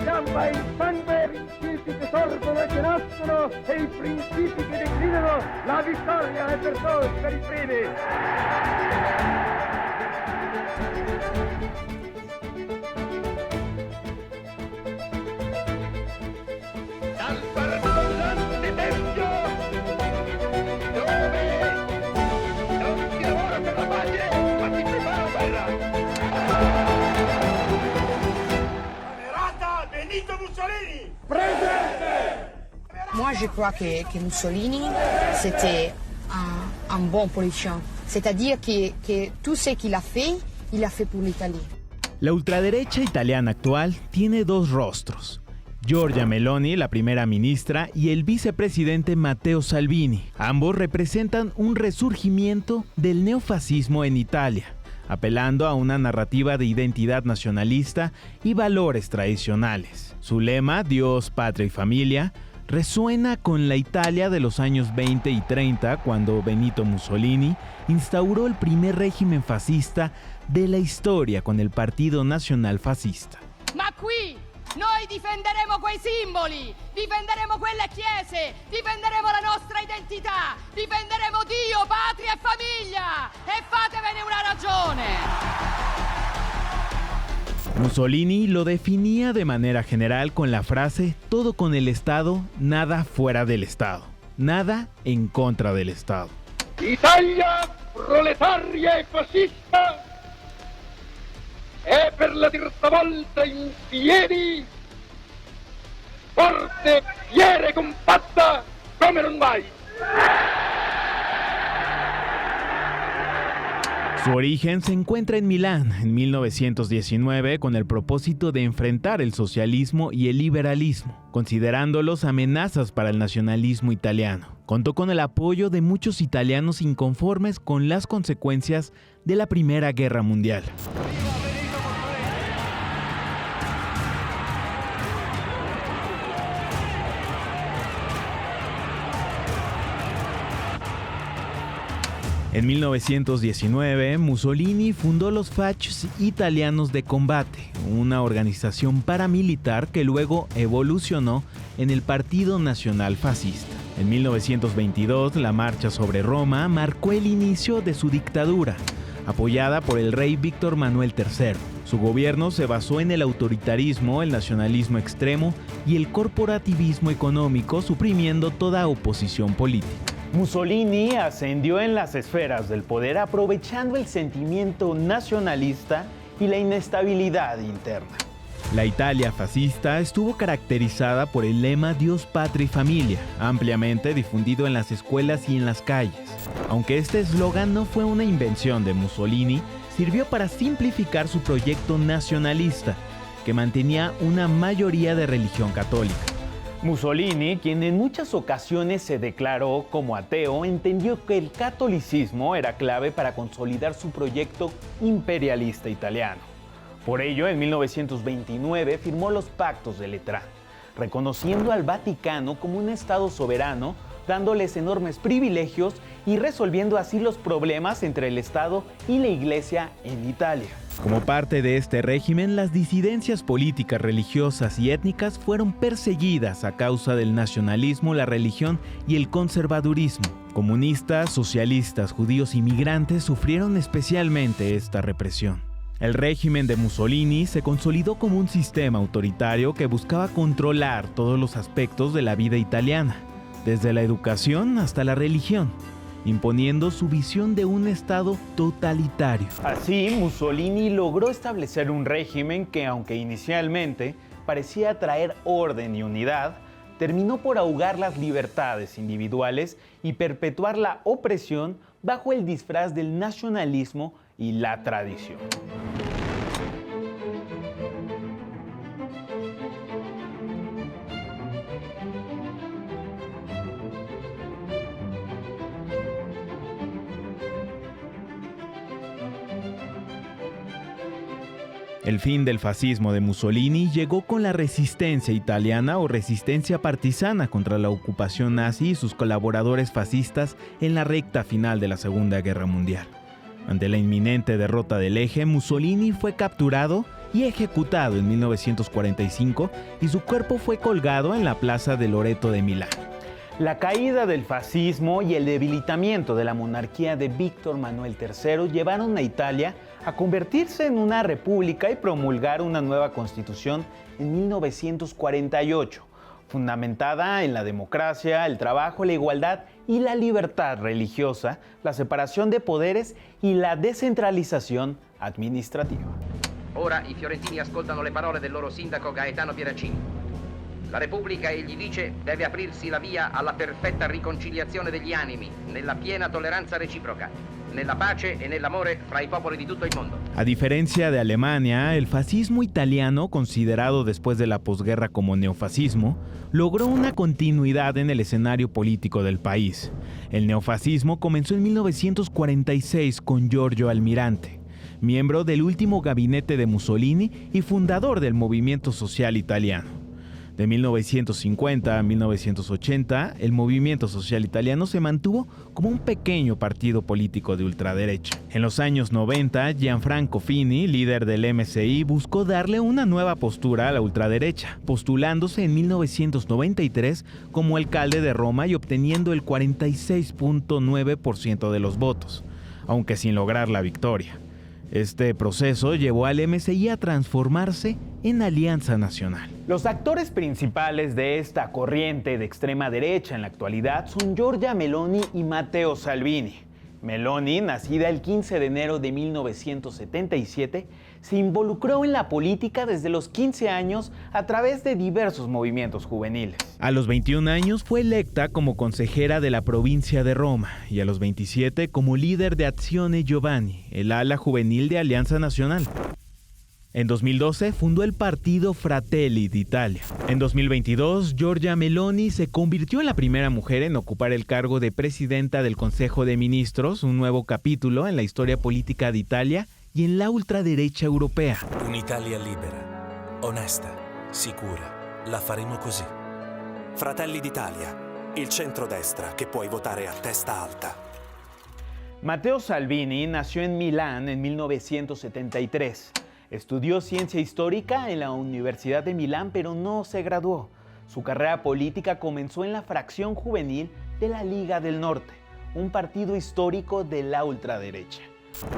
Gamba il sangue, i principi che sorgono e che nascono e i principi che declinano, la vittoria è per noi, per i primi. Dal parlante tempio, dove non si lavora per la pace, ma si prepara la guerra. Benito Mussolini! Presente! Moi, je crois que Mussolini, c'était un bon politicien. C'est-à-dire que tout ce qu'il a fait pour l'Italie. La ultraderecha italiana actual tiene dos rostros. Giorgia Meloni, la primera ministra, y el vicepresidente Matteo Salvini. Ambos representan un resurgimiento del neofascismo en Italia, apelando a una narrativa de identidad nacionalista y valores tradicionales. Su lema, Dios, Patria y Familia, resuena con la Italia de los años 20 y 30, cuando Benito Mussolini instauró el primer régimen fascista de la historia con el Partido Nazional Fascista. Ma qui noi difenderemo quei simboli, difenderemo quelle chiese, difenderemo la nostra identità, difenderemo Dio, patria e famiglia, e fatevene una ragione. Mussolini lo definía de manera general con la frase todo con el Estado, nada fuera del Estado, nada en contra del Estado. Italia proletaria e fascista è per la terza volta in piedi, forte, fiera e compatta come non mai. Su origen se encuentra en Milán en 1919 con el propósito de enfrentar el socialismo y el liberalismo, considerándolos amenazas para el nacionalismo italiano. Contó con el apoyo de muchos italianos inconformes con las consecuencias de la Primera Guerra Mundial. En 1919, Mussolini fundó los Fasci Italianos de Combate, una organización paramilitar que luego evolucionó en el Partido Nacional Fascista. En 1922, la marcha sobre Roma marcó el inicio de su dictadura, apoyada por el rey Víctor Manuel III. Su gobierno se basó en el autoritarismo, el nacionalismo extremo y el corporativismo económico, suprimiendo toda oposición política. Mussolini ascendió en las esferas del poder aprovechando el sentimiento nacionalista y la inestabilidad interna. La Italia fascista estuvo caracterizada por el lema Dios, Patria y Familia, ampliamente difundido en las escuelas y en las calles. Aunque este eslogan no fue una invención de Mussolini, sirvió para simplificar su proyecto nacionalista, que mantenía una mayoría de religión católica. Mussolini, quien en muchas ocasiones se declaró como ateo, entendió que el catolicismo era clave para consolidar su proyecto imperialista italiano. Por ello, en 1929 firmó los Pactos de Letrán, reconociendo al Vaticano como un estado soberano, dándoles enormes privilegios y resolviendo así los problemas entre el Estado y la Iglesia en Italia. Como parte de este régimen, las disidencias políticas, religiosas y étnicas fueron perseguidas a causa del nacionalismo, la religión y el conservadurismo. Comunistas, socialistas, judíos y migrantes sufrieron especialmente esta represión. El régimen de Mussolini se consolidó como un sistema autoritario que buscaba controlar todos los aspectos de la vida italiana, desde la educación hasta la religión, imponiendo su visión de un Estado totalitario. Así, Mussolini logró establecer un régimen que, aunque inicialmente parecía traer orden y unidad, terminó por ahogar las libertades individuales y perpetuar la opresión bajo el disfraz del nacionalismo y la tradición. El fin del fascismo de Mussolini llegó con la resistencia italiana o resistencia partisana contra la ocupación nazi y sus colaboradores fascistas en la recta final de la Segunda Guerra Mundial. Ante la inminente derrota del Eje, Mussolini fue capturado y ejecutado en 1945 y su cuerpo fue colgado en la plaza de Loreto de Milán. La caída del fascismo y el debilitamiento de la monarquía de Víctor Manuel III llevaron a Italia a convertirse en una república y promulgar una nueva constitución en 1948, fundamentada en la democracia, el trabajo, la igualdad y la libertad religiosa, la separación de poderes y la descentralización administrativa. Ora i fiorentini ascoltano le parole del loro sindaco Gaetano Pieraccini. La Repubblica, egli dice, deve aprirsi la via alla perfetta riconciliazione degli animi, nella piena tolleranza reciproca, nella pace e nell'amore fra i popoli di tutto il mondo. A diferencia de Alemania, el fascismo italiano, considerado después de la posguerra como neofascismo, logró una continuidad en el escenario político del país. El neofascismo comenzó en 1946 con Giorgio Almirante, miembro del último gabinete de Mussolini y fundador del movimiento social italiano. De 1950 a 1980, el movimiento social italiano se mantuvo como un pequeño partido político de ultraderecha. En los años 90, Gianfranco Fini, líder del MSI, buscó darle una nueva postura a la ultraderecha, postulándose en 1993 como alcalde de Roma y obteniendo el 46.9% de los votos, aunque sin lograr la victoria. Este proceso llevó al MSI a transformarse en Alianza Nacional. Los actores principales de esta corriente de extrema derecha en la actualidad son Giorgia Meloni y Matteo Salvini. Meloni, nacida el 15 de enero de 1977, se involucró en la política desde los 15 años a través de diversos movimientos juveniles. A los 21 años fue electa como consejera de la provincia de Roma y a los 27 como líder de Azione Giovanni, el ala juvenil de Alianza Nacional. En 2012 fundó el partido Fratelli d'Italia. En 2022, Giorgia Meloni se convirtió en la primera mujer en ocupar el cargo de presidenta del Consejo de Ministros, un nuevo capítulo en la historia política de Italia y en la ultraderecha europea. Un'Italia libera, onesta, sicura. La faremo così. Fratelli d'Italia, il centrodestra che puoi votare a testa alta. Matteo Salvini nació en Milán en 1973. Estudió ciencia histórica en la Universidad de Milán, pero no se graduó. Su carrera política comenzó en la fracción juvenil de la Liga del Norte, un partido histórico de la ultraderecha.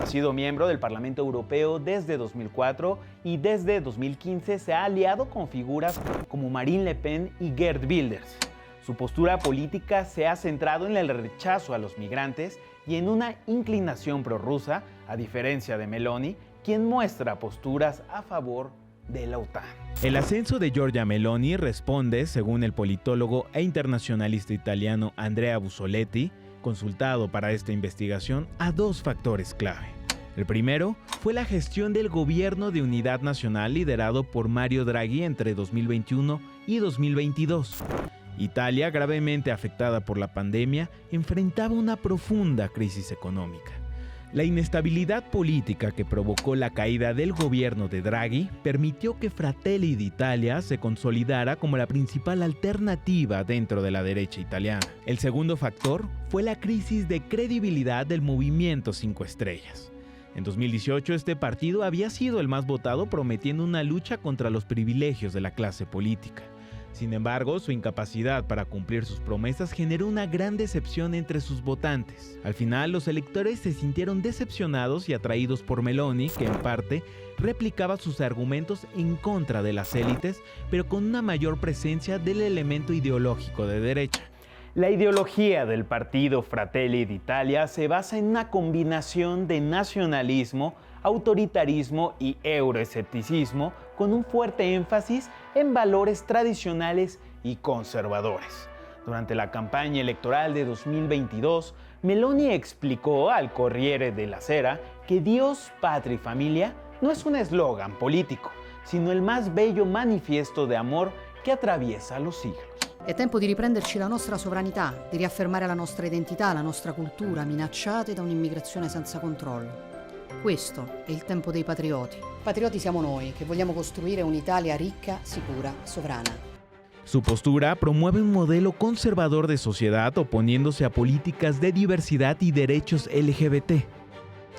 Ha sido miembro del Parlamento Europeo desde 2004 y desde 2015 se ha aliado con figuras como Marine Le Pen y Geert Wilders. Su postura política se ha centrado en el rechazo a los migrantes y en una inclinación prorrusa, a diferencia de Meloni, quien muestra posturas a favor de la OTAN. El ascenso de Giorgia Meloni responde, según el politólogo e internacionalista italiano Andrea Bussoletti, consultado para esta investigación, a dos factores clave. El primero fue la gestión del gobierno de unidad nacional liderado por Mario Draghi entre 2021 y 2022. Italia, gravemente afectada por la pandemia, enfrentaba una profunda crisis económica. La inestabilidad política que provocó la caída del gobierno de Draghi permitió que Fratelli d'Italia se consolidara como la principal alternativa dentro de la derecha italiana. El segundo factor fue la crisis de credibilidad del movimiento 5 Estrellas. En 2018 este partido había sido el más votado, prometiendo una lucha contra los privilegios de la clase política. Sin embargo, su incapacidad para cumplir sus promesas generó una gran decepción entre sus votantes. Al final, los electores se sintieron decepcionados y atraídos por Meloni, que en parte replicaba sus argumentos en contra de las élites, pero con una mayor presencia del elemento ideológico de derecha. La ideología del partido Fratelli d'Italia se basa en una combinación de nacionalismo, autoritarismo y euroescepticismo, con un fuerte énfasis en valores tradicionales y conservadores. Durante la campaña electoral de 2022, Meloni explicó al Corriere della Sera que Dios, Patria y Familia no es un eslogan político, sino el más bello manifiesto de amor que atraviesa los siglos. È tempo di riprenderci la nostra sovranità, di riaffermare la nostra identità, la nostra cultura, minacciate da un'immigrazione senza controllo. Questo è il tempo dei patrioti. Patrioti siamo noi, che vogliamo costruire un'Italia ricca, sicura, sovrana. Su postura promueve un modelo conservador de sociedad oponiéndose a políticas de diversidad y derechos LGBT.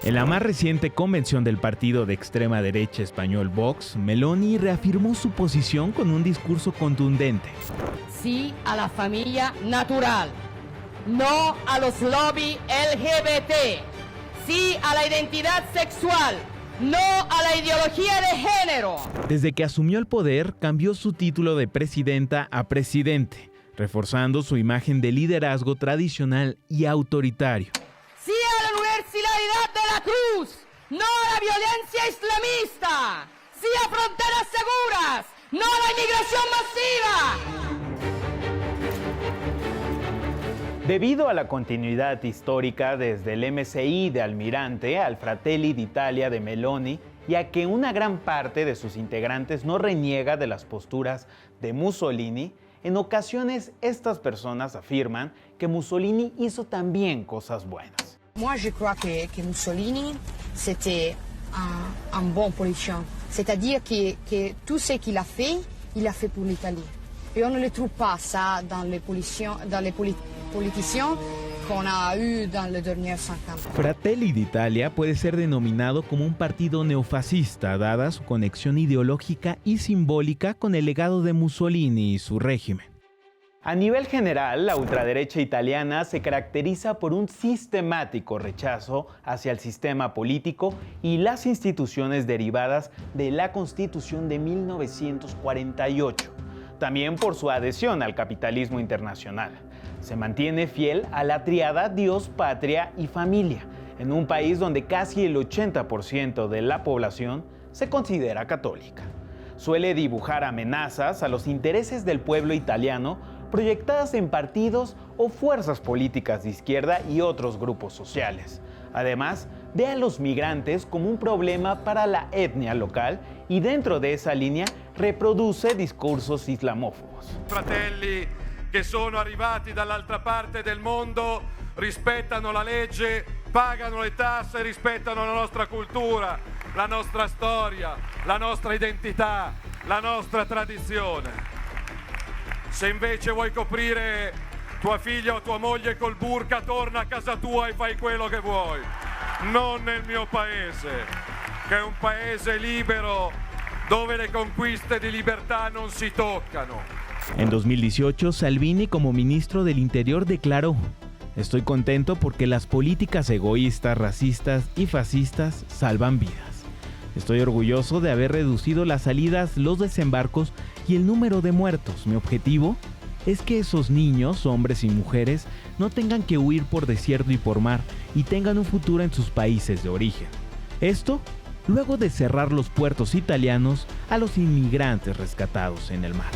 En la más reciente convención del partido de extrema derecha español Vox, Meloni reafirmó su posición con un discurso contundente. Sí a la familia natural, no a los lobby LGBT, sí a la identidad sexual, no a la ideología de género. Desde que asumió el poder, cambió su título de presidenta a presidente, reforzando su imagen de liderazgo tradicional y autoritario. Sí a la universalidad de la cruz, no a la violencia islamista. Sí a fronteras seguras, no a la inmigración masiva. Debido a la continuidad histórica desde el MCI de Almirante al Fratelli d'Italia de Meloni y a que una gran parte de sus integrantes no reniega de las posturas de Mussolini, en ocasiones estas personas afirman que Mussolini hizo también cosas buenas. Moi, je crois que Mussolini, c'était un bon politicien. C'est-à-dire que tout ce qu'il a fait pour l'Italie. Et on ne le trouve pas ça dans les politiciens qu'on a eu dans les derniers 50 ans. Fratelli d'Italia puede ser denominado como un partido neofascista, dada su conexión ideológica y simbólica con el legado de Mussolini y su régimen. A nivel general, la ultraderecha italiana se caracteriza por un sistemático rechazo hacia el sistema político y las instituciones derivadas de la Constitución de 1948. También por su adhesión al capitalismo internacional. Se mantiene fiel a la triada Dios, Patria y Familia, en un país donde casi el 80% de la población se considera católica. Suele dibujar amenazas a los intereses del pueblo italiano proyectadas en partidos o fuerzas políticas de izquierda y otros grupos sociales. Además, ve a los migrantes como un problema para la etnia local y dentro de esa línea reproduce discursos islamófobos. Fratelli che sono arrivati dall'altra parte del mondo rispettano la legge, pagano le tasse, rispettano la nostra cultura, la nostra storia, la nostra identità, la nostra tradizione. Se invece vuoi coprire tua figlia o tua moglie col burka, torna a casa tua e fai quello che vuoi. Non nel mio paese, che è un paese libero dove le conquiste di libertà non si toccano. En 2018, Salvini, como ministro del Interior, declaró: "Estoy contento porque las políticas egoístas, racistas y fascistas salvan vidas. Estoy orgulloso de haber reducido las salidas, los desembarcos y el número de muertos. Mi objetivo es que esos niños, hombres y mujeres, no tengan que huir por desierto y por mar y tengan un futuro en sus países de origen. Esto luego de cerrar los puertos italianos a los inmigrantes rescatados en el mar".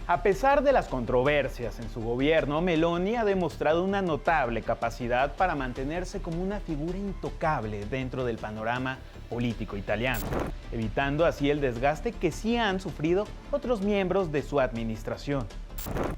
A pesar de las controversias en su gobierno, Meloni ha demostrado una notable capacidad para mantenerse como una figura intocable dentro del panorama político italiano, evitando así el desgaste que sí han sufrido otros miembros de su administración,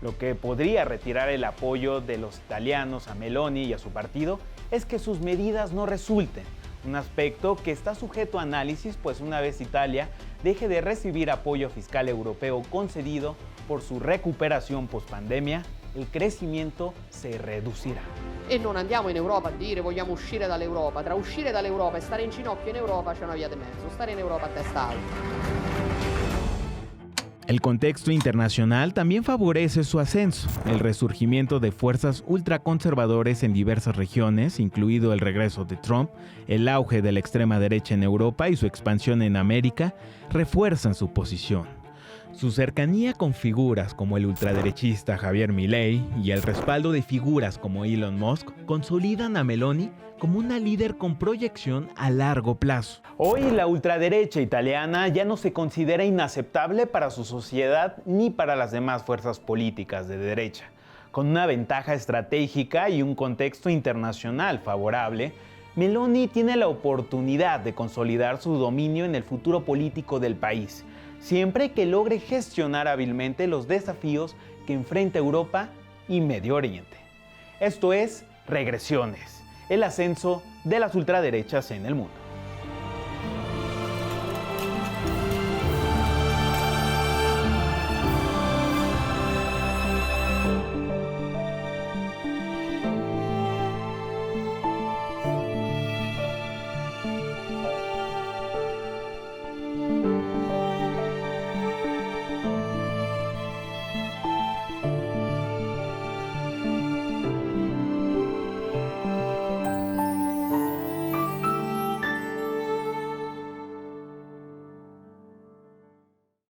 lo que podría retirar el apoyo de los italianos a Meloni y a su partido es que sus medidas no resulten, un aspecto que está sujeto a análisis, pues una vez Italia deje de recibir apoyo fiscal europeo concedido por su recuperación post-pandemia, il crescimento se reducirá. E non andiamo in Europa a dire vogliamo uscire dall'Europa. Tra uscire dall'Europa e stare in ginocchio in Europa c'è una via di mezzo. Stare in Europa a testa alta. El contexto internacional también favorece su ascenso. El resurgimiento de fuerzas ultraconservadores en diversas regiones, incluido el regreso de Trump, el auge de la extrema derecha en Europa y su expansión en América, refuerzan su posición. Su cercanía con figuras como el ultraderechista Javier Milei y el respaldo de figuras como Elon Musk consolidan a Meloni como una líder con proyección a largo plazo. Hoy la ultraderecha italiana ya no se considera inaceptable para su sociedad ni para las demás fuerzas políticas de derecha. Con una ventaja estratégica y un contexto internacional favorable, Meloni tiene la oportunidad de consolidar su dominio en el futuro político del país, siempre que logre gestionar hábilmente los desafíos que enfrenta Europa y Medio Oriente. Esto es Regresiones, el ascenso de las ultraderechas en el mundo.